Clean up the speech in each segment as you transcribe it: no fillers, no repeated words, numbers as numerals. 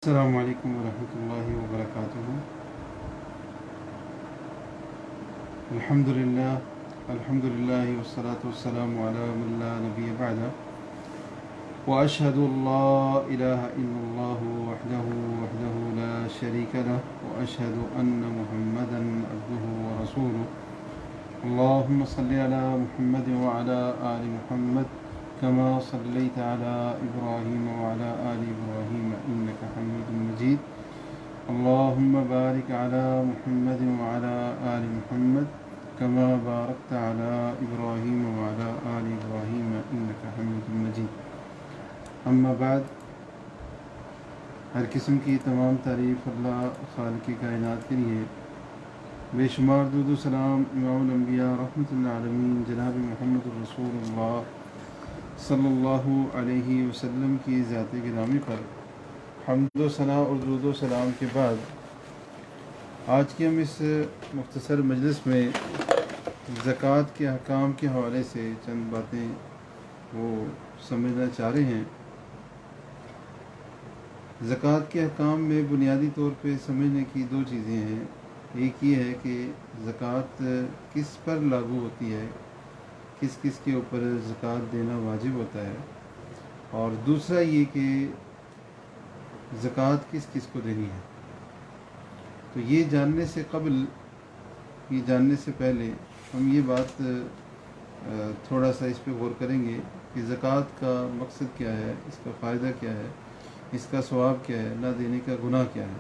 السلام علیکم ورحمۃ اللہ وبرکاتہ۔ الحمد للہ والصلاة والسلام علی من لا نبی بعدہ واشهد ان لا الہ الا اللہ وحدہ لا شریک لہ واشهد ان محمدا عبدہ ورسولہ۔ اللہم صل علی محمد وعلی آل محمد كما صليت على إبراهيم وعلى آل إبراهيم إنك حميد مجيد۔ اللهم بارك على محمد وعلى آل محمد كما باركت على إبراهيم وعلى آل إبراهيم إنك حميد مجيد۔ اما بعد، ہر قسم کی تمام تعریف اللہ خالق کائنات کے لیے، بے شمار درود و سلام امام الانبیاء رحمۃ اللہ عالمین جناب محمد الرسول اللہ صلی اللہ علیہ وسلم کی ذات گرامی پر حمد و ثنا اور درود و سلام کے بعد، آج کے ہم اس مختصر مجلس میں زکوٰۃ کے احکام کے حوالے سے چند باتیں وہ سمجھنا چاہ رہے ہیں۔ زکوٰۃ کے احکام میں بنیادی طور پہ سمجھنے کی دو چیزیں ہیں۔ ایک یہ ہے کہ زکوٰۃ کس پر لاگو ہوتی ہے، کس کس کے اوپر زکوٰۃ دینا واجب ہوتا ہے، اور دوسرا یہ کہ زکوٰۃ کس کس کو دینی ہے۔ تو یہ جاننے سے پہلے ہم یہ بات تھوڑا سا اس پہ غور کریں گے کہ زکوٰۃ کا مقصد کیا ہے، اس کا فائدہ کیا ہے، اس کا ثواب کیا ہے، نہ دینے کا گناہ کیا ہے۔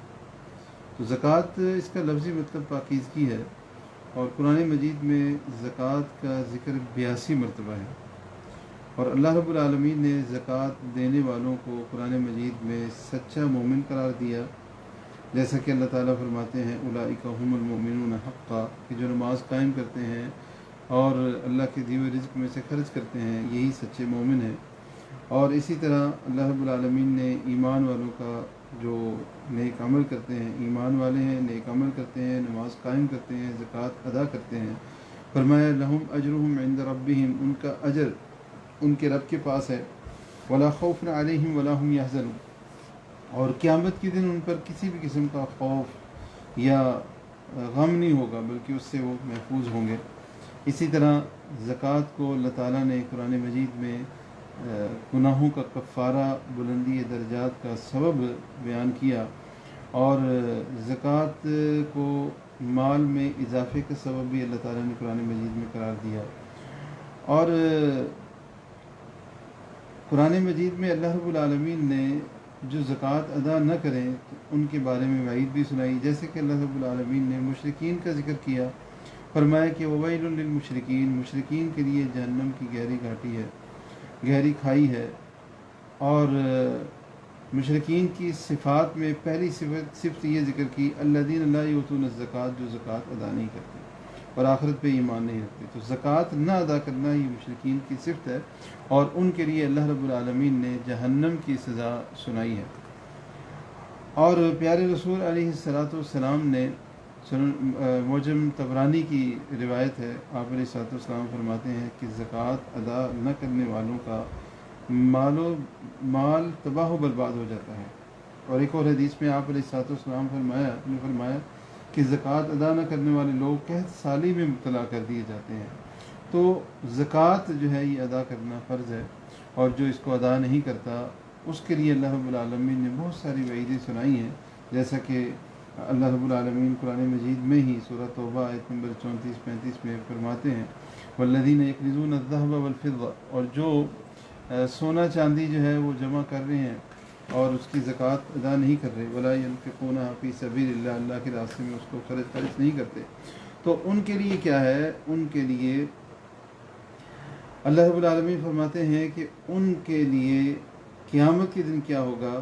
تو زکوٰۃ اس کا لفظی مطلب پاکیزگی ہے، اور قرآن مجید میں زکوٰۃ کا ذکر 82 مرتبہ ہے، اور اللہ رب العالمین نے زکوٰۃ دینے والوں کو قرآن مجید میں سچا مومن قرار دیا، جیسا کہ اللہ تعالیٰ فرماتے ہیں اولئک هم المؤمنون حقا، کہ جو نماز قائم کرتے ہیں اور اللہ کے دیے ہوئے رزق میں سے خرچ کرتے ہیں، یہی سچے مومن ہیں۔ اور اسی طرح اللہ رب العالمین نے ایمان والوں کا جو نیک عمل کرتے ہیں، ایمان والے ہیں، نیک عمل کرتے ہیں، نماز قائم کرتے ہیں، زکوٰۃ ادا کرتے ہیں، فرمایا لہم اجرہم عند ربہم، ان کا اجر ان کے رب کے پاس ہے، ولا خوف علیہم ولا هم یحزنون، اور قیامت کے دن ان پر کسی بھی قسم کا خوف یا غم نہیں ہوگا، بلکہ اس سے وہ محفوظ ہوں گے۔ اسی طرح زکوٰۃ کو اللہ تعالیٰ نے قرآن مجید میں گناہوں کا کفارہ، بلندی درجات کا سبب بیان کیا، اور زکوٰۃ کو مال میں اضافے کا سبب بھی اللہ تعالیٰ نے قرآن مجید میں قرار دیا۔ اور قرآن مجید میں اللہ رب العالمین نے جو زکوٰۃ ادا نہ کریں تو ان کے بارے میں وعید بھی سنائی، جیسے کہ اللہ رب العالمین نے مشرکین کا ذکر کیا، فرمایا کہ وویل للمشرکین، مشرکین کے لیے جہنم کی گہری گھاٹی ہے، گہری کھائی ہے۔ اور مشرکین کی صفات میں پہلی صفت یہ ذکر کی الذین لا یؤتون الزکوٰۃ، جو زکوٰۃ ادا نہیں کرتے اور آخرت پہ ایمان نہیں رکھتے۔ تو زکوٰۃ نہ ادا کرنا یہ مشرکین کی صفت ہے، اور ان کے لیے اللہ رب العالمین نے جہنم کی سزا سنائی ہے۔ اور پیارے رسول علیہ السلام نے معجم طبرانی کی روایت ہے، آپ علیہ السلام فرماتے ہیں کہ زکوٰۃ ادا نہ کرنے والوں کا مال تباہ و برباد ہو جاتا ہے۔ اور ایک اور حدیث میں آپ علیہ السلام نے فرمایا کہ زکوٰۃ ادا نہ کرنے والے لوگ قحط سالی میں مبتلا کر دیے جاتے ہیں۔ تو زکوٰۃ جو ہے یہ ادا کرنا فرض ہے، اور جو اس کو ادا نہیں کرتا اس کے لیے اللہ رب العالمین نے بہت ساری وعیدیں سنائی ہیں، جیسا کہ اللہ رب العالمین قرآن مجید میں ہی سورہ توبہ آیت نمبر 34-35 میں فرماتے ہیں والذین یکنزون الذہب والفضہ، اور جو سونا چاندی جو ہے وہ جمع کر رہے ہیں اور اس کی زکوٰۃ ادا نہیں کر رہے، ولا ینفقونہ فی سبیل اللہ، اللہ کے راستے میں اس کو خرچ نہیں کرتے، تو ان کے لیے کیا ہے؟ ان کے لیے اللہ رب العالمین فرماتے ہیں کہ ان کے لیے قیامت کے دن کیا ہوگا؟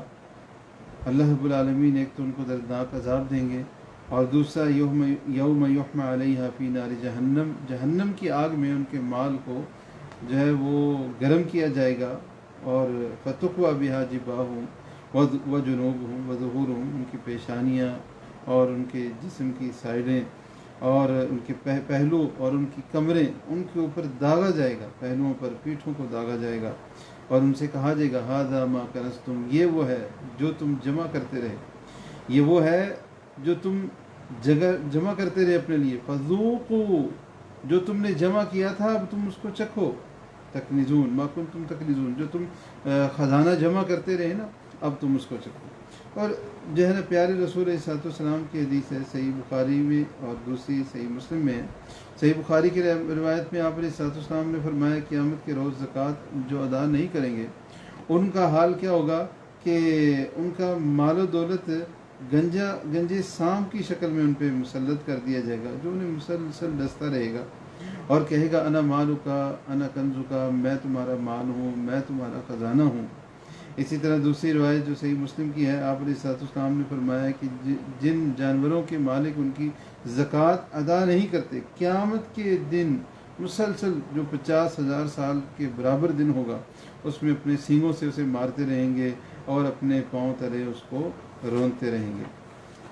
اللہ رب العالمین ایک تو ان کو دردناک عذاب دیں گے، اور دوسرا یوم یحمى علیہا فی نار جہنم، جہنم کی آگ میں ان کے مال کو جو ہے وہ گرم کیا جائے گا، اور فتقوی بہا جباہہم وجنوبہم وظہورہم، ان کی پیشانیاں اور ان کے جسم کی سائڈیں اور ان کے پہلو اور ان کی کمریں ان کے اوپر داغا جائے گا، پہلوؤں پر، پیٹھوں کو داغا جائے گا، اور ان سے کہا جائے گا ھذا ما کنزتم، یہ وہ ہے جو تم جمع کرتے رہے، یہ وہ ہے جو تم جگہ جمع کرتے رہے اپنے لیے، فذوقوا، جو تم نے جمع کیا تھا اب تم اس کو چکھو، تکنزون ما کنتم تکنزون، جو تم خزانہ جمع کرتے رہے نا اب تم اس کو چکھو۔ اور جو ہے نا پیارے رسول علیہ الصلوۃ والسلام کی حدیث ہے صحیح بخاری میں اور دوسری صحیح مسلم میں ہے۔ صحیح بخاری کی روایت میں آپ علیہ الصلوۃ والسلام نے فرمایا قیامت کے روز زکوٰۃ جو ادا نہیں کریں گے ان کا حال کیا ہوگا کہ ان کا مال و دولت گنجے سام کی شکل میں ان پہ مسلط کر دیا جائے گا، جو انہیں مسلسل ڈستا رہے گا اور کہے گا انا مالو کا انا کنزو کا، میں تمہارا مال ہوں، میں تمہارا خزانہ ہوں۔ اسی طرح دوسری روایت جو صحیح مسلم کی ہے آپ علیہ الصلوۃ والسلام نے فرمایا کہ جن جانوروں کے مالک ان کی زکوٰۃ ادا نہیں کرتے قیامت کے دن مسلسل جو 50,000 سال کے برابر دن ہوگا اس میں اپنے سینگوں سے اسے مارتے رہیں گے اور اپنے پاؤں تلے اس کو رونتے رہیں گے۔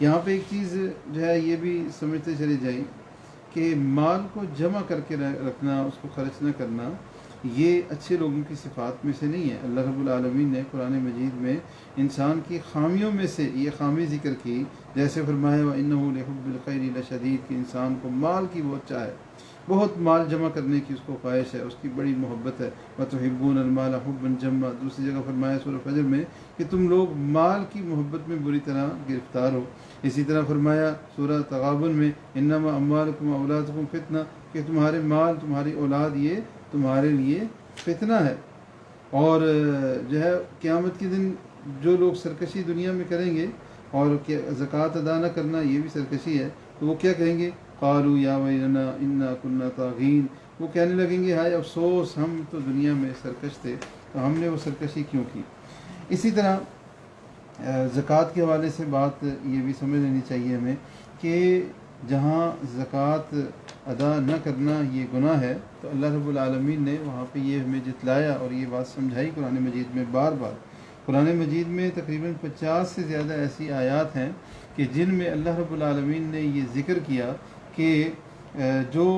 یہاں پہ ایک چیز جو ہے یہ بھی سمجھتے چلے جائیں کہ مال کو جمع کر کے رکھنا، اس کو خرچ نہ کرنا، یہ اچھے لوگوں کی صفات میں سے نہیں ہے۔ اللہ رب العالمین نے قرآن مجید میں انسان کی خامیوں میں سے یہ خامی ذکر کی، جیسے فرمایا وَإِنَّهُ لِحُبِّ الْخَيْرِ لَشَدِيدٌ، کہ انسان کو مال کی بہت چاہ ہے، بہت مال جمع کرنے کی اس کو خواہش ہے، اس کی بڑی محبت ہے۔ وَتُحِبُّونَ الْمَالَ حُبًّا جَمًّا، دوسری جگہ فرمایا سورہ فجر میں کہ تم لوگ مال کی محبت میں بری طرح گرفتار ہو۔ اسی طرح فرمایا سورہ تغابن میں انما اموالکم اولادکم فتنہ، کہ تمہارے مال تمہاری اولاد یہ تمہارے لیے فتنہ ہے۔ اور جو ہے قیامت کے دن جو لوگ سرکشی دنیا میں کریں گے اور زکوٰۃ ادا نہ کرنا یہ بھی سرکشی ہے، تو وہ کیا کہیں گے؟ قالوا یا ویلنا انا کنا طاغین، وہ کہنے لگیں گے ہائے افسوس، ہم تو دنیا میں سرکش تھے، تو ہم نے وہ سرکشی کیوں کی۔ اسی طرح زکوٰۃ کے حوالے سے بات یہ بھی سمجھ لینی چاہیے ہمیں کہ جہاں زکوٰۃ ادا نہ کرنا یہ گناہ ہے تو اللہ رب العالمین نے وہاں پہ یہ ہمیں جتلایا اور یہ بات سمجھائی قرآن مجید میں بار بار۔ قرآن مجید میں تقریباً 50 سے زیادہ ایسی آیات ہیں کہ جن میں اللہ رب العالمین نے یہ ذکر کیا کہ جو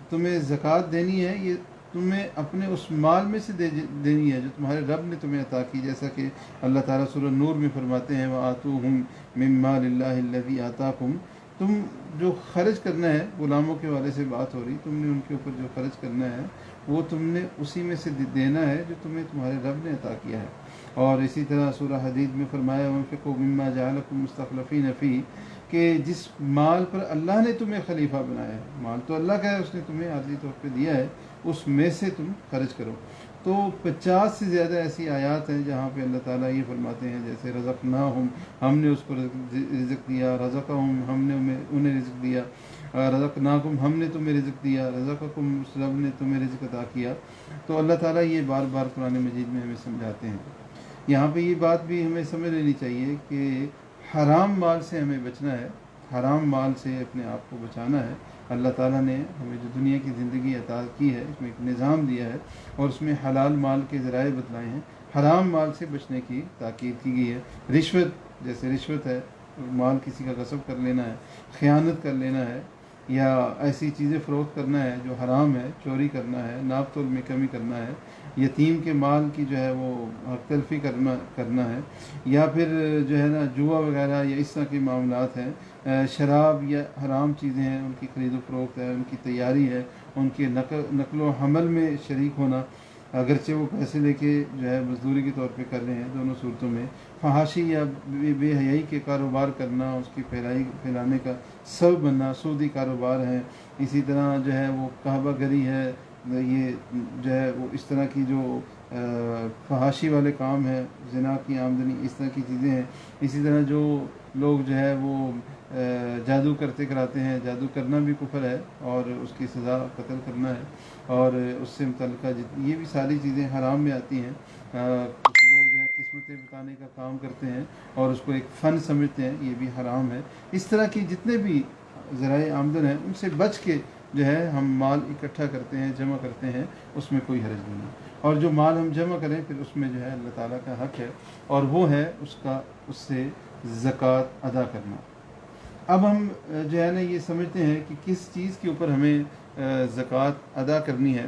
تمہیں زکوٰۃ دینی ہے یہ تمہیں اپنے اس مال میں سے دینی ہے جو تمہارے رب نے تمہیں عطا کی، جیسا کہ اللہ تعالیٰ سورہ نور میں فرماتے ہیں وَآتُوهُم مِّن مَّالِ اللَّهِ الَّذِي آتَاكُمْ، تم جو خرچ کرنا ہے، غلاموں کے والے سے بات ہو رہی، تم نے ان کے اوپر جو خرچ کرنا ہے وہ تم نے اسی میں سے دینا ہے جو تمہیں تمہارے رب نے عطا کیا ہے۔ اور اسی طرح سورہ حدید میں فرمایا وَانفِقُوا مِمَّا جَعَلَكُم مُّسْتَخْلَفِينَ فِيهِ، کہ جس مال پر اللہ نے تمہیں خلیفہ بنایا ہے، مال تو اللہ کا ہے، اس نے تمہیں عارضی طور پہ دیا ہے، اس میں سے تم خرچ کرو۔ تو 50 سے زیادہ ایسی آیات ہیں جہاں پہ اللہ تعالیٰ یہ فرماتے ہیں جیسے رزقناہم، ہم نے اس کو رزق دیا، رزقہم، ہم نے انہیں رزق دیا، رزقناکم، ہم نے تمہیں رزق دیا، رزقکم، اس رب نے تمہیں رزق عطا کیا۔ تو اللہ تعالیٰ یہ بار بار قرآن مجید میں ہمیں سمجھاتے ہیں۔ یہاں پہ یہ بات بھی ہمیں سمجھ لینی چاہیے کہ حرام مال سے ہمیں بچنا ہے، حرام مال سے اپنے آپ کو بچانا ہے۔ اللہ تعالیٰ نے ہمیں جو دنیا کی زندگی عطا کی ہے اس میں ایک نظام دیا ہے اور اس میں حلال مال کے ذرائع بتلائے ہیں، حرام مال سے بچنے کی تاکید کی گئی ہے۔ رشوت، جیسے رشوت ہے، مال کسی کا غصب کر لینا ہے، خیانت کر لینا ہے، یا ایسی چیزیں فروخت کرنا ہے جو حرام ہے، چوری کرنا ہے، ناپ تول میں کمی کرنا ہے، یتیم کے مال کی جو ہے وہ حق تلفی کرنا ہے، یا پھر جو ہے نا جوا وغیرہ یا اس طرح کے معاملات ہیں، شراب یا حرام چیزیں ہیں ان کی خرید و فروخت ہے، ان کی تیاری ہے، ان کے نقل و حمل میں شریک ہونا، اگرچہ وہ پیسے لے کے جو ہے مزدوری کے طور پہ کر رہے ہیں، دونوں صورتوں میں فحاشی یا بے حیائی کے کاروبار کرنا، اس کی پھیلانے کا سبب بننا، سودی کاروبار ہیں۔ اسی طرح جو ہے وہ کعبہ گری ہے، یہ جو ہے وہ اس طرح کی جو فحاشی والے کام ہیں، زنا کی آمدنی، اس طرح کی چیزیں ہیں۔ اسی طرح جو لوگ جو ہے وہ جادو کرتے کراتے ہیں، جادو کرنا بھی کفر ہے اور اس کی سزا قتل کرنا ہے، اور اس سے متعلقہ یہ بھی ساری چیزیں حرام میں آتی ہیں۔ کچھ لوگ جو ہے قسمتیں بتانے کا کام کرتے ہیں اور اس کو ایک فن سمجھتے ہیں، یہ بھی حرام ہے۔ اس طرح کی جتنے بھی ذرائع آمدن ہیں ان سے بچ کے جو ہے ہم مال اکٹھا کرتے ہیں، جمع کرتے ہیں، اس میں کوئی حرج نہیں ہے۔ اور جو مال ہم جمع کریں پھر اس میں جو ہے اللہ تعالیٰ کا حق ہے اور وہ ہے اس سے زکوٰۃ ادا کرنا۔ اب ہم جو ہے نا یہ سمجھتے ہیں کہ کس چیز کے اوپر ہمیں زکوٰۃ ادا کرنی ہے۔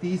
30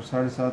7.5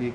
1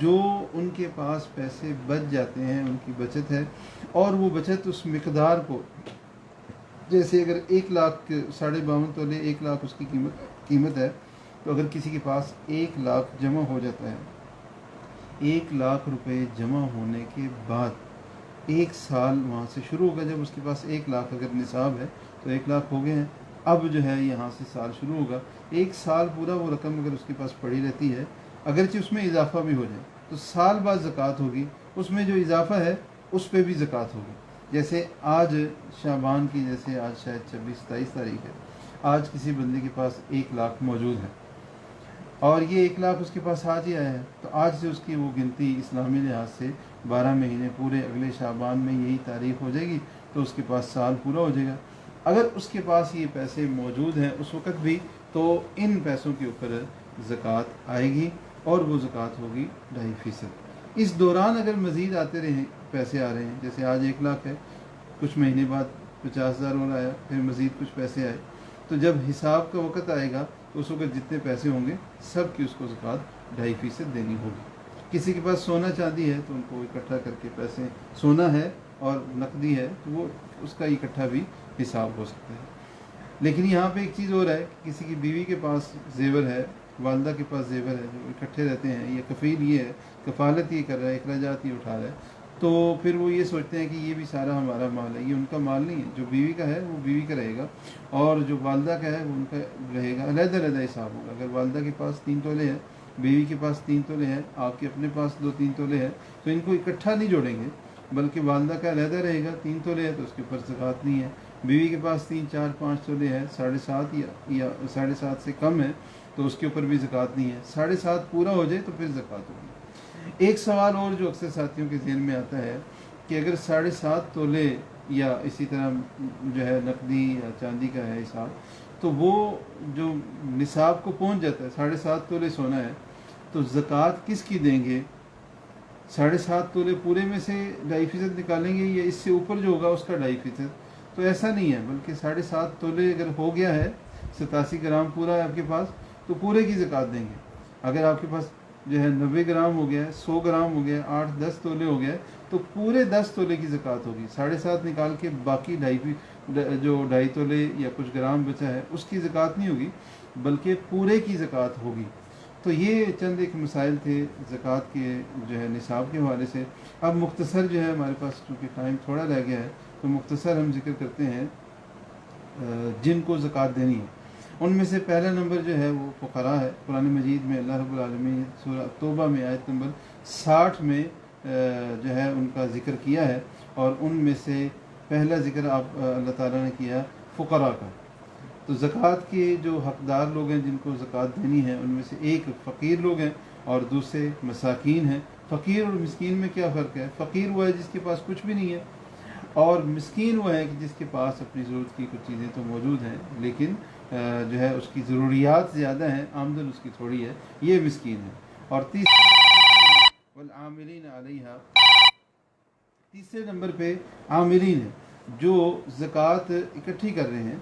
جو ان کے پاس پیسے بچ جاتے ہیں ان کی بچت ہے، اور وہ بچت اس مقدار کو، جیسے اگر 1,00,000 52.5 تولے 1,00,000 اس کی قیمت ہے، تو اگر کسی کے پاس 1,00,000 جمع ہو جاتا ہے، 1,00,000 روپے جمع ہونے کے بعد ایک سال وہاں سے شروع ہوگا. جب اس کے پاس 1,00,000 اگر نصاب ہے تو 1,00,000 ہو گئے ہیں. اب جو ہے یہاں سے سال شروع ہوگا. ایک سال پورا وہ رقم اگر اس کے پاس پڑی رہتی ہے، اگرچہ اس میں اضافہ بھی ہو جائے، تو سال بعد زکوٰۃ ہوگی. اس میں جو اضافہ ہے اس پہ بھی زکوٰۃ ہوگی. جیسے آج شعبان کی، جیسے آج شاید 26-27 تاریخ ہے، آج کسی بندے کے پاس 1,00,000 موجود ہے، اور یہ 1,00,000 اس کے پاس آج ہی آیا ہے، تو آج سے اس کی وہ گنتی اسلامی لحاظ سے 12 مہینے پورے، اگلے شعبان میں یہی تاریخ ہو جائے گی تو اس کے پاس سال پورا ہو جائے گا. اگر اس کے پاس یہ پیسے موجود ہیں اس وقت بھی، تو ان پیسوں کے اوپر زکوٰۃ آئے گی، اور وہ زکوٰۃ ہوگی 2.5%. اس دوران اگر مزید آتے رہیں، پیسے آ رہے ہیں، جیسے آج 1,00,000 ہے، کچھ مہینے بعد 50,000 اور آیا، پھر مزید کچھ پیسے آئے، تو جب حساب کا وقت آئے گا تو اس وقت جتنے پیسے ہوں گے سب کی اس کو زکوٰۃ 2.5% دینی ہوگی. کسی کے پاس سونا چاندی ہے تو ان کو اکٹھا کر کے پیسے، سونا ہے اور نقدی ہے تو وہ اس کا اکٹھا بھی حساب ہو سکتا ہے. لیکن یہاں پہ ایک چیز اور ہے، کسی کی بیوی کے پاس زیور ہے، والدہ کے پاس زیور ہے، جو اکٹھے رہتے ہیں، یہ کفیل یہ ہے، کفالت یہ کر رہا ہے، اخراجات یہ اٹھا رہا ہے، تو پھر وہ یہ سوچتے ہیں کہ یہ بھی سارا ہمارا مال ہے. یہ ان کا مال نہیں ہے. جو بیوی کا ہے وہ بیوی کا رہے گا، اور جو والدہ کا ہے وہ ان کا رہے گا. علیحدہ علیحدہ حساب ہوگا. اگر والدہ کے پاس 3 تولے ہے، بیوی کے پاس 3 تولے ہے، آپ کے اپنے پاس 2-3 تولے ہے، تو ان کو اکٹھا نہیں جوڑیں گے، بلکہ والدہ کا علیحدہ رہے گا. 3 تولے ہے تو اس کے اوپر زکوٰۃ نہیں ہے. بیوی کے پاس 3-4-5 تولے ہے، 7.5 یا 7.5 سے کم ہے تو اس کے اوپر بھی زکوٰۃ نہیں ہے. 7.5 پورا ہو جائے تو پھر زکوٰۃ ہوگی. ایک سوال اور جو اکثر ساتھیوں کے ذہن میں آتا ہے کہ اگر 7.5 تولے یا اسی طرح جو ہے نقدی یا چاندی کا ہے حساب، تو وہ جو نصاب کو پہنچ جاتا ہے، 7.5 تولے سونا ہے، تو زکوٰۃ کس کی دیں گے؟ 7.5 تولے پورے میں سے 2.5% نکالیں گے، یا اس سے اوپر جو ہوگا اس کا 2.5%؟ تو ایسا نہیں ہے، بلکہ 7.5 تولے اگر ہو گیا ہے، 87 گرام پورا ہے آپ کے پاس، تو پورے کی زکوٰۃ دیں گے. اگر آپ کے پاس جو ہے 90 گرام ہو گیا ہے، 100 گرام ہو گیا ہے، 8-10 تولے ہو گیا ہے، تو پورے 10 تولے کی زکوٰۃ ہوگی. 7.5 نکال کے باقی 2.5 تولے یا کچھ گرام بچا ہے اس کی زکوٰۃ نہیں ہوگی، بلکہ پورے کی زکوٰۃ ہوگی. تو یہ چند ایک مسائل تھے زکوٰۃ کے جو ہے نصاب کے حوالے سے. اب مختصر جو ہے ہمارے پاس چونکہ ٹائم تھوڑا رہ گیا ہے، تو مختصر ہم ذکر کرتے ہیں جن کو زکوٰۃ دینی ہے. ان میں سے پہلا نمبر جو ہے وہ فقراء ہے. قرآن مجید میں اللہ رب العالمین سورہ توبہ میں آیت نمبر 60 میں جو ہے ان کا ذکر کیا ہے، اور ان میں سے پہلا ذکر اللہ تعالیٰ نے کیا فقراء کا. تو زکوٰۃ کے جو حقدار لوگ ہیں جن کو زکوٰۃ دینی ہے، ان میں سے ایک فقیر لوگ ہیں اور دوسرے مساکین ہیں. فقیر اور مسکین میں کیا فرق ہے؟ فقیر وہ ہے جس کے پاس کچھ بھی نہیں ہے، اور مسکین وہ ہے کہ جس کے پاس اپنی ضرورت کی کچھ چیزیں تو موجود ہیں، لیکن جو ہے اس کی ضروریات زیادہ ہیں، آمدن اس کی تھوڑی ہے، یہ مسکین ہے. اور والعاملین علیہا، تیسرے نمبر پہ عاملین ہیں جو زکوٰۃ اکٹھی کر رہے ہیں.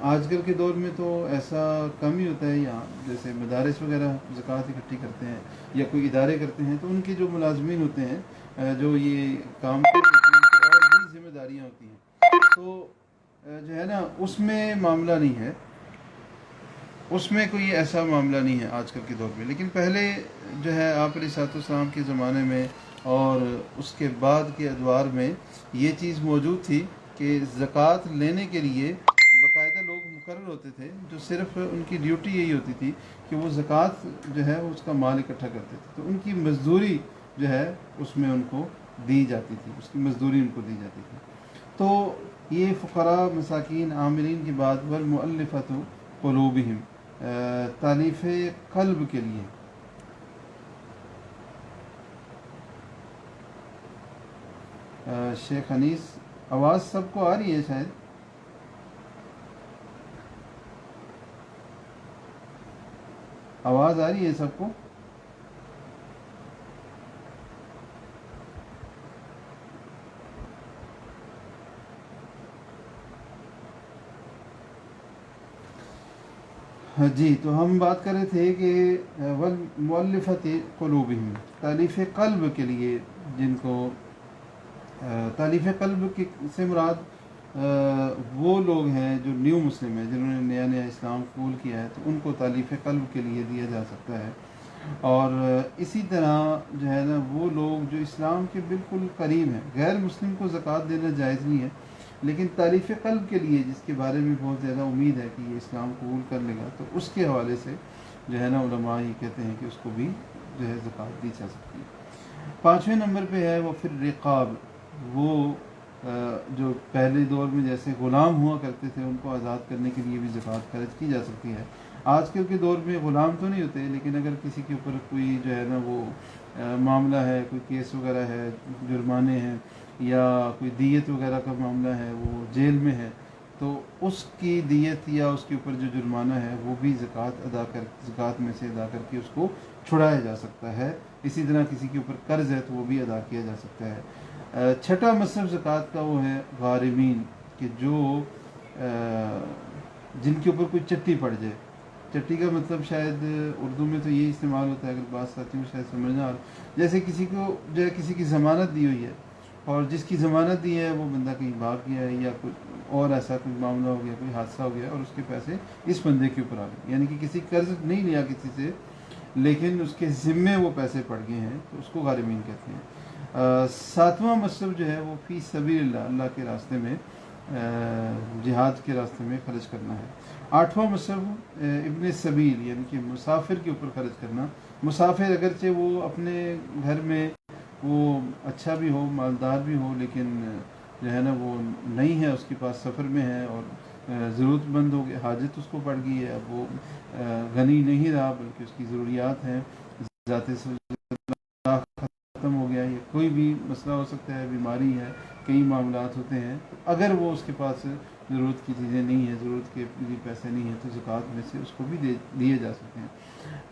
آج کل کے دور میں تو ایسا کم ہی ہوتا ہے. یہاں جیسے مدارس وغیرہ زکوٰۃ اکٹھی کرتے ہیں یا کوئی ادارے کرتے ہیں، تو ان کے جو ملازمین ہوتے ہیں جو یہ کام کرتے ہیں، ان کی اور بھی ذمہ داریاں ہوتی ہیں، تو جو ہے نا اس میں معاملہ نہیں ہے، اس میں کوئی ایسا معاملہ نہیں ہے آج کل کے دور میں. لیکن پہلے جو ہے آپ علیہ الصلوۃ والسلام کے زمانے میں اور اس کے بعد کے ادوار میں یہ چیز موجود تھی کہ زکوٰۃ لینے کے لیے باقاعدہ لوگ مقرر ہوتے تھے، جو صرف ان کی ڈیوٹی یہی ہوتی تھی کہ وہ زکوٰۃ جو ہے اس کا مال اکٹھا کرتے تھے. تو ان کی مزدوری جو ہے اس میں ان کو دی جاتی تھی، اس کی مزدوری ان کو دی جاتی تھی. تو یہ فقراء، مساکین، عاملین کے بعد والمؤلفۃ قلوبہم، تالیف قلب کے لیے. شیخ انیس، آواز سب کو آ رہی ہے شاید؟ آواز آ رہی ہے سب کو؟ جی، تو ہم بات کر رہے تھے کہ والمؤلفۃ قلوبہم، تالیف قلب کے لیے جن کو تالیف قلب کی سے مراد وہ لوگ ہیں جو نیو مسلم ہیں، جنہوں نے نیا نیا اسلام قبول کیا ہے، تو ان کو تالیف قلب کے لیے دیا جا سکتا ہے. اور اسی طرح جو ہے نا وہ لوگ جو اسلام کے بالکل قریب ہیں، غیر مسلم کو زکوٰۃ دینا جائز نہیں ہے، لیکن تالیف قلب کے لیے جس کے بارے میں بہت زیادہ امید ہے کہ یہ اسلام قبول کر لے گا، تو اس کے حوالے سے جو ہے نا علماء یہ کہتے ہیں کہ اس کو بھی جو ہے زکوٰۃ دی جا سکتی ہے. 5ویں نمبر پہ ہے وہ پھر رقاب، وہ جو پہلے دور میں جیسے غلام ہوا کرتے تھے ان کو آزاد کرنے کے لیے بھی زکوٰۃ خرچ کی جا سکتی ہے. آج کل کے دور میں غلام تو نہیں ہوتے، لیکن اگر کسی کے اوپر کوئی جو ہے نا وہ معاملہ ہے، کوئی کیس وغیرہ ہے، جرمانے ہیں یا کوئی دیت وغیرہ کا معاملہ ہے، وہ جیل میں ہے، تو اس کی دیت یا اس کے اوپر جو جرمانہ ہے وہ بھی زکوٰۃ میں سے ادا کر کے اس کو چھڑایا جا سکتا ہے. اسی طرح کسی کے اوپر قرض ہے تو وہ بھی ادا کیا جا سکتا ہے. 6واں مصرف زکوٰۃ کا وہ ہے غارمین، کہ جو جن کے اوپر کوئی چٹی پڑ جائے. چٹی کا مطلب شاید اردو میں تو یہی استعمال ہوتا ہے، اگر بات ساتھیوں شاید سمجھنا آ رہا، جیسے کسی کو جو ہے کسی کی ضمانت دی ہوئی ہے اور جس کی ضمانت دی ہے وہ بندہ کہیں بھاگ گیا ہے یا کوئی اور ایسا کوئی معاملہ ہو گیا، کوئی حادثہ ہو گیا اور اس کے پیسے اس بندے کے اوپر آ گئے، یعنی کہ کسی قرض نہیں لیا کسی سے لیکن اس کے ذمے وہ پیسے پڑ گئے ہیں، تو اس کو غارمین کہتے ہیں. 7واں مصرف جو ہے وہ فی سبیل اللہ، اللہ کے راستے میں جہاد کے راستے میں خرچ کرنا ہے. 8واں مصرف ابن سبیل، یعنی کہ مسافر کے اوپر خرچ کرنا. مسافر اگرچہ وہ اپنے گھر میں وہ اچھا بھی ہو، مالدار بھی ہو، لیکن جو ہے نا وہ نہیں ہے، اس کے پاس سفر میں ہے اور ضرورت مند ہو گیا، حاجت اس کو پڑ گئی ہے، اب وہ غنی نہیں رہا بلکہ اس کی ضروریات ہیں، ذاتی ختم ہو گیا، یا کوئی بھی مسئلہ ہو سکتا ہے، بیماری ہے، کئی معاملات ہوتے ہیں، تو اگر وہ اس کے پاس ضرورت کی چیزیں نہیں ہیں، ضرورت کے لیے پیسے نہیں ہیں، تو زکوٰۃ میں سے اس کو بھی دیے جا سکتے ہیں.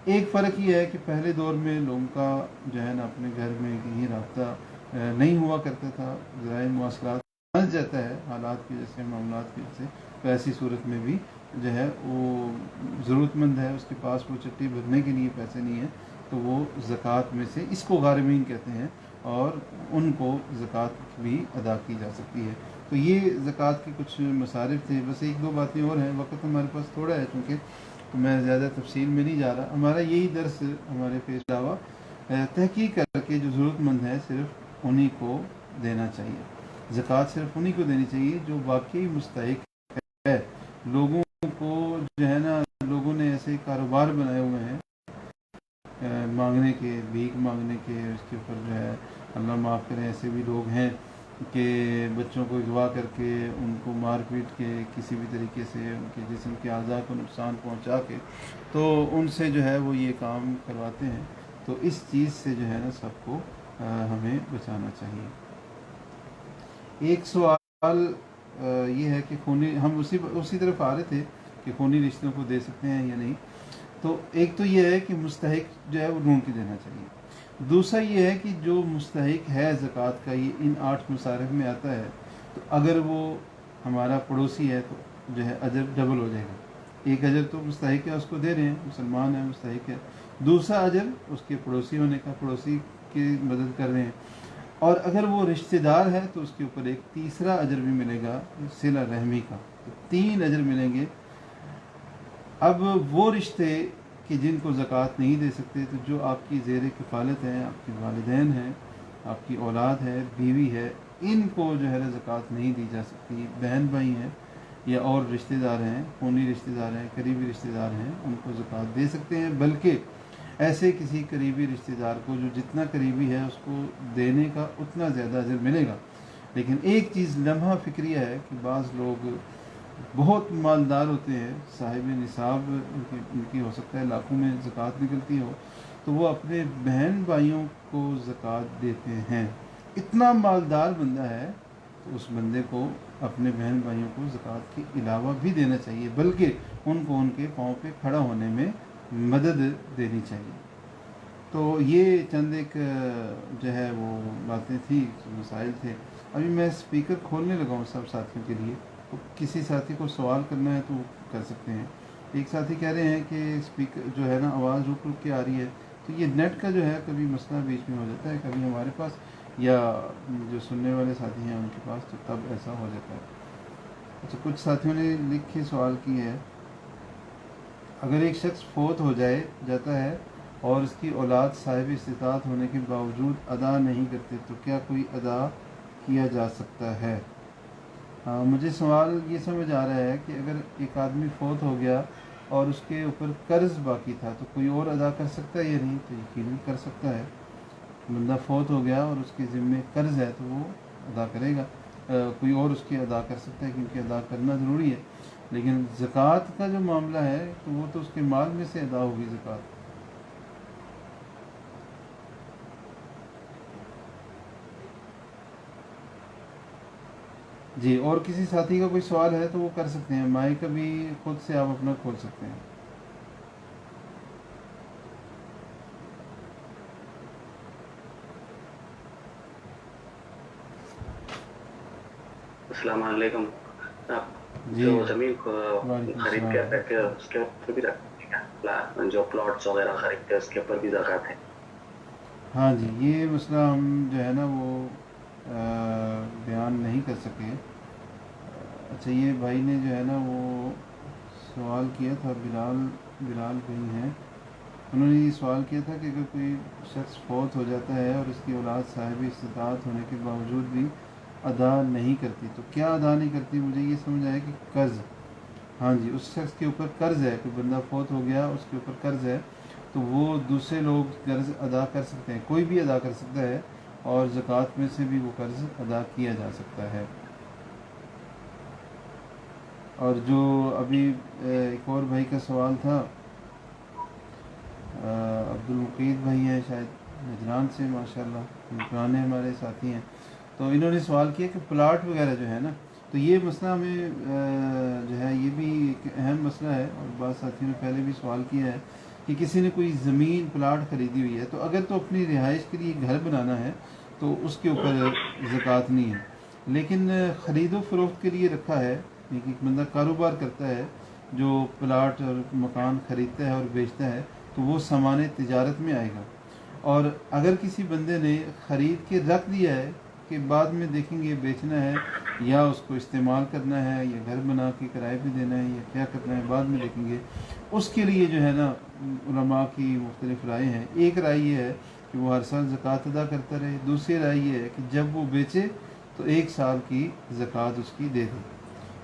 ایک فرق یہ ہے کہ پہلے دور میں لوگوں کا جو ہے نا اپنے گھر میں کہیں رابطہ نہیں ہوا کرتا تھا، ذرائع مواصلات پھنس جاتا ہے حالات کی وجہ سے، معاملات کی وجہ سے، تو ایسی صورت میں بھی جو ہے وہ ضرورت مند ہے، اس کے پاس وہ چٹی بھرنے کے لیے پیسے نہیں ہیں، تو وہ زکوٰۃ میں سے، اس کو غارمین کہتے ہیں، اور ان کو زکوٰۃ بھی ادا کی جا سکتی ہے. تو یہ زکوٰۃ کے کچھ مصارف تھے. بس ایک دو باتیں اور ہیں، وقت ہمارے پاس تھوڑا ہے چونکہ، تو میں زیادہ تفصیل میں نہیں جا رہا. ہمارا یہی درس ہمارے پیش علاوہ تحقیق کر کے جو ضرورت مند ہے صرف انہی کو دینا چاہیے. زکوٰۃ صرف انہی کو دینی چاہیے جو واقعی مستحق ہے. لوگوں کو جو ہے نا، لوگوں نے ایسے کاروبار بنائے ہوئے ہیں مانگنے کے، بھیک مانگنے کے، اس کے اوپر جو ہے اللہ معاف کرے ایسے بھی لوگ ہیں کہ بچوں کو اغوا کر کے ان کو مار پیٹ کے کسی بھی طریقے سے ان کے جسم کے اعضاء کو نقصان پہنچا کے تو ان سے جو ہے وہ یہ کام کرواتے ہیں. تو اس چیز سے جو ہے نا سب کو ہمیں بچانا چاہیے. ایک سوال یہ ہے کہ خونی، ہم اسی طرف آ رہے تھے کہ خونی رشتوں کو دے سکتے ہیں یا نہیں. تو ایک تو یہ ہے کہ مستحق جو ہے وہ ڈھونڈ کے دینا چاہیے. دوسرا یہ ہے کہ جو مستحق ہے زکوٰۃ کا، یہ ان 8 مصارف میں آتا ہے، تو اگر وہ ہمارا پڑوسی ہے تو جو ہے اجر ڈبل ہو جائے گا. ایک اجر تو مستحق ہے اس کو دے رہے ہیں، مسلمان ہے، مستحق ہے. دوسرا اجر اس کے پڑوسی ہونے کا، پڑوسی کی مدد کر رہے ہیں. اور اگر وہ رشتہ دار ہے تو اس کے اوپر ایک تیسرا اجر بھی ملے گا صلہ رحمی کا. تو 3 اجر ملیں گے. اب وہ رشتے کہ جن کو زکوٰۃ نہیں دے سکتے، تو جو آپ کی زیر کفالت ہیں، آپ کے والدین ہیں، آپ کی اولاد ہے، بیوی ہے، ان کو جو ہے زکوٰۃ نہیں دی جا سکتی. بہن بھائی ہیں یا اور رشتہ دار ہیں، خونی رشتہ دار ہیں، قریبی رشتہ دار ہیں، ان کو زکوٰۃ دے سکتے ہیں. بلکہ ایسے کسی قریبی رشتہ دار کو جو جتنا قریبی ہے اس کو دینے کا اتنا زیادہ اجر ملے گا. لیکن ایک چیز لمحہ فکریہ ہے کہ بعض لوگ بہت مالدار ہوتے ہیں، صاحب نصاب ان کی ہو سکتا ہے لاکھوں میں زکوٰۃ نکلتی ہو، تو وہ اپنے بہن بھائیوں کو زکوٰۃ دیتے ہیں. اتنا مالدار بندہ ہے تو اس بندے کو اپنے بہن بھائیوں کو زکوٰۃ کے علاوہ بھی دینا چاہیے، بلکہ ان کو ان کے پاؤں پہ کھڑا ہونے میں مدد دینی چاہیے. تو یہ چند ایک جو ہے وہ باتیں تھیں، مسائل تھے. ابھی میں اسپیکر کھولنے لگا ہوں سب ساتھیوں کے لیے، تو کسی ساتھی کو سوال کرنا ہے تو کر سکتے ہیں. ایک ساتھی کہہ رہے ہیں کہ اسپیکر جو ہے نا آواز رک رک کے آ رہی ہے، تو یہ نیٹ کا جو ہے کبھی مسئلہ بیچ میں ہو جاتا ہے، کبھی ہمارے پاس یا جو سننے والے ساتھی ہیں ان کے پاس، تو تب ایسا ہو جاتا ہے۔ اچھا، کچھ ساتھیوں نے لکھ کے سوال کی ہے، اگر ایک شخص فوت ہو جاتا ہے اور اس کی اولاد صاحب استطاعت ہونے کے باوجود ادا نہیں کرتے تو کیا کوئی ادا کیا جا سکتا ہے؟ مجھے سوال یہ سمجھ آ رہا ہے کہ اگر ایک آدمی فوت ہو گیا اور اس کے اوپر قرض باقی تھا تو کوئی اور ادا کر سکتا ہے یا نہیں؟ تو یقیناً کر سکتا ہے۔ بندہ فوت ہو گیا اور اس کے ذمے قرض ہے تو وہ ادا کرے گا، کوئی اور اس کی ادا کر سکتا ہے، کیونکہ ادا کرنا ضروری ہے۔ لیکن زکوٰۃ کا جو معاملہ ہے تو وہ تو اس کے مال میں سے ادا ہوگی زکوٰۃ۔ جی، اور کسی ساتھی کا کوئی سوال ہے تو وہ کر سکتے ہیں، مائک بھی خود سے آپ اپنا کھول سکتے ہیں۔ السلام علیکم۔ آپ جی، جو زمین وعلیکم خرید السلام۔ کے رکھتے ہیں اس کے اوپر بھی زکات ہے، جو پلاٹس وغیرہ خریدتے ہیں اس کے اوپر بھی زکات ہے؟ ہاں جی، یہ مسئلہ ہم جو ہے نا وہ بیان نہیں کر سکے۔ اچھا، یہ بھائی نے جو ہے نا وہ سوال کیا تھا، بلال بھائی ہیں، انہوں نے یہ سوال کیا تھا کہ اگر کوئی شخص فوت ہو جاتا ہے اور اس کی اولاد صاحب استطاعت ہونے کے باوجود بھی ادا نہیں کرتی تو کیا ادا نہیں کرتی؟ مجھے یہ سمجھ آیا کہ قرض، ہاں جی، اس شخص کے اوپر قرض ہے، کوئی بندہ فوت ہو گیا اس کے اوپر قرض ہے تو وہ دوسرے لوگ قرض ادا کر سکتے ہیں، کوئی بھی ادا کر سکتا ہے، اور زکوٰۃ میں سے بھی وہ قرض ادا کیا جا سکتا ہے۔ اور جو ابھی ایک اور بھائی کا سوال تھا، عبد المقید بھائی ہیں شاید نجران سے، ماشاءاللہ پرانے ہمارے ساتھی ہیں، تو انہوں نے سوال کیا کہ پلاٹ وغیرہ جو ہے نا، تو یہ مسئلہ ہمیں جو ہے یہ بھی ایک اہم مسئلہ ہے، اور بعض ساتھیوں نے پہلے بھی سوال کیا ہے کہ کسی نے کوئی زمین پلاٹ خریدی ہوئی ہے تو اگر تو اپنی رہائش کے لیے گھر بنانا ہے تو اس کے اوپر زکوٰۃ نہیں ہے، لیکن خرید و فروخت کے لیے رکھا ہے، ایک بندہ کاروبار کرتا ہے جو پلاٹ اور مکان خریدتا ہے اور بیچتا ہے تو وہ سامان تجارت میں آئے گا۔ اور اگر کسی بندے نے خرید کے رکھ دیا ہے کہ بعد میں دیکھیں گے بیچنا ہے یا اس کو استعمال کرنا ہے یا گھر بنا کے کرائے پہ دینا ہے یا کیا کرنا ہے بعد میں دیکھیں گے، اس کے لیے جو ہے نا علماء کی مختلف رائے ہیں۔ ایک رائے یہ ہے کہ وہ ہر سال زکوٰۃ ادا کرتا رہے، دوسری رائے یہ ہے کہ جب وہ بیچے تو 1 سال کی زکوٰۃ اس کی دے دے۔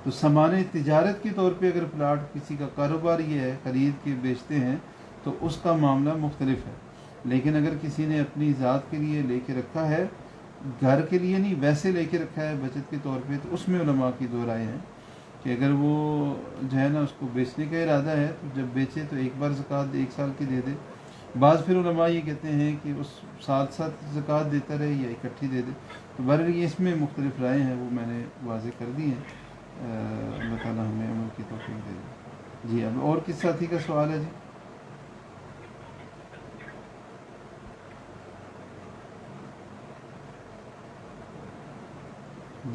تو سامان تجارت کے طور پہ اگر پلاٹ کسی کا کاروبار یہ ہے خرید کے بیچتے ہیں تو اس کا معاملہ مختلف ہے، لیکن اگر کسی نے اپنی ذات کے لیے لے کے رکھا ہے، گھر کے لیے نہیں ویسے لے کے رکھا ہے بچت کے طور پہ، تو اس میں علماء کی 2 رائے ہیں کہ اگر وہ جو ہے نا اس کو بیچنے کا ارادہ ہے تو جب بیچے تو ایک بار زکوٰۃ 1 سال کی دے دے، بعض پھر علماء یہ کہتے ہیں کہ اس ساتھ ساتھ زکوٰۃ دیتا رہے یا اکٹھی دے دے۔ تو بہرحال یہ اس میں مختلف رائے ہیں، وہ میں نے واضح کر دی ہیں۔ اللہ تعالیٰ ہمیں عمل کی توفیق دے دے۔ جی، اب اور کس ساتھی کا سوال ہے؟ جی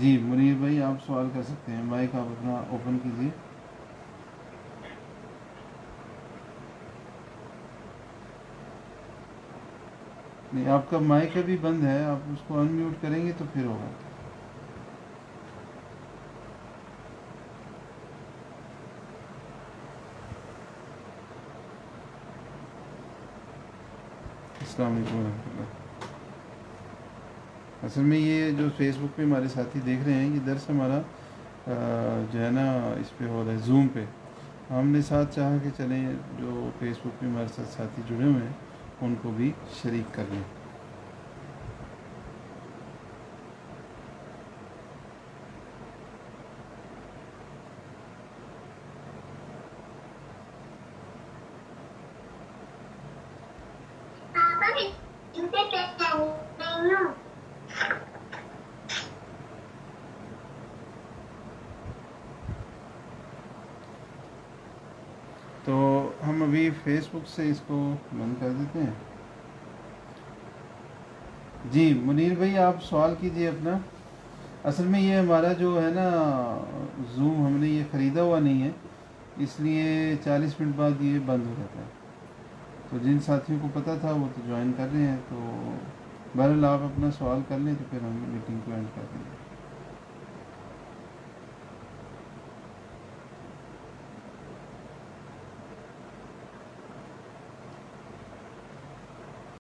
جی، منیر بھائی آپ سوال کر سکتے ہیں، مائک آپ اپنا اوپن کیجیے۔ نہیں، آپ کا مائک ابھی بند ہے، آپ اس کو ان میوٹ کریں گے تو پھر ہوگا۔ السلام علیکم ورحمۃ اللہ۔ اصل میں یہ جو فیس بک پہ ہمارے ساتھی دیکھ رہے ہیں، یہ درس ہمارا جو ہے نا اس پہ ہو رہا ہے زوم پہ، ہم نے ساتھ چاہا کہ چلیں جو فیس بک پہ ہمارے ساتھ ساتھی جڑے ہوئے ہیں ان کو بھی شریک کر لیں۔ تو ہم ابھی فیس بک سے اس کو بند کر دیتے ہیں۔ جی منیر بھائی آپ سوال کیجئے اپنا۔ اصل میں یہ ہمارا جو ہے نا زوم ہم نے یہ خریدا ہوا نہیں ہے، اس لیے 40 منٹ بعد یہ بند ہو جاتا ہے. تو جن ساتھیوں کو پتہ تھا وہ تو جوائن کر رہے ہیں. تو بہرحال آپ اپنا سوال کر لیں تو پھر ہم میٹنگ کو اینڈ کر دیں گے.